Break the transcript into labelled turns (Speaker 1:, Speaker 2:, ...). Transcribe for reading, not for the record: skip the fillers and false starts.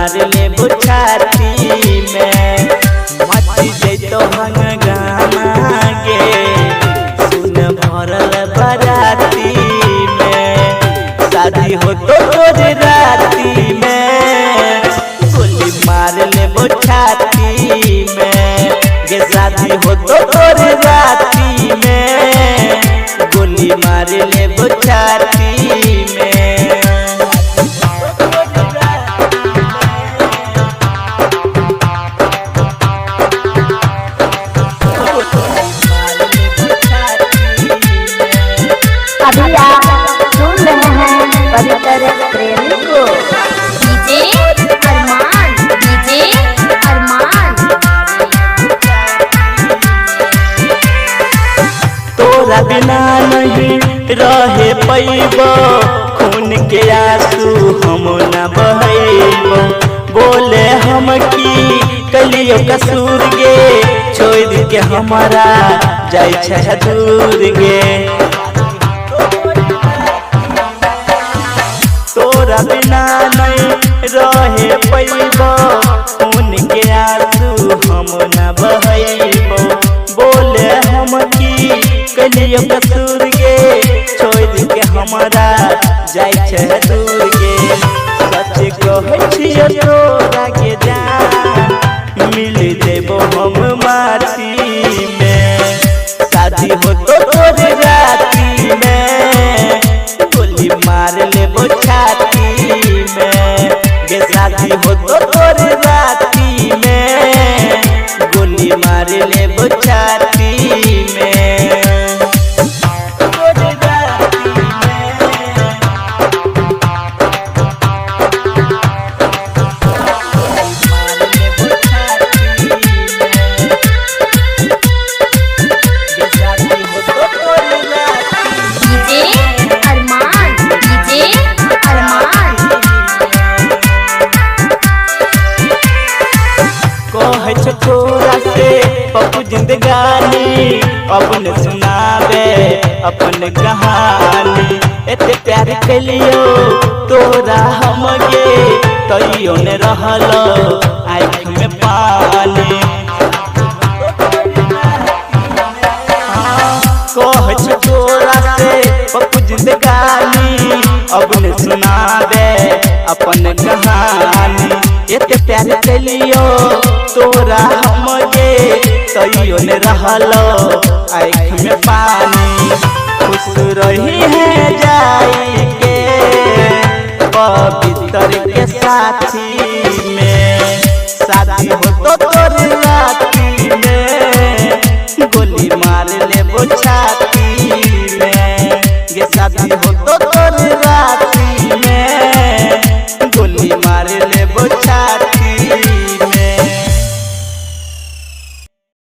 Speaker 1: मार ले बुछाती में मची जैतो हंगामा गे सुन भरल बराती में शादी हो तो तोरे राती में गोली मार ले बुछाती में गे शादी हो तो तोरे राती में गोली मार ले बुछाती में
Speaker 2: अभी आप सुन रहे हैं पवित्र प्रेमी को डीजे अरमान
Speaker 1: तोरा बिना नहीं रहे पैबो खून के आंसू हम न बहैबो बोले हम की कलियो कसूर गे छोड़ के हमारा जाय छै दूर गे तोरा बिना नहीं रहे पैबो खून के आंसू हम न बहैबो बोले हम की कलियो कसूर गे छोड़ के हमारा जाय छै दूर गे सच कहै छियै तोरा के जान मिल देबो हम माटी में शादी हो तो तोरे राती में गोली मार लेबो छाती में गे शादी हो तो तोरे राती में गोली मार लेबो छाती में छोरा से पप्पू जिंदगानी अपन सुनावे अपन कहानी एते प्यार कलियो तोरा हम गे तइयो ने रहलो आँख में पानी कह छोरा से पप्पू जिंदगानी अपन सुनावे अपन कहानी एते प्यार कलियो तोरा हम गे तइयो ने रहलो आँख में पानी खुश रही है जाई के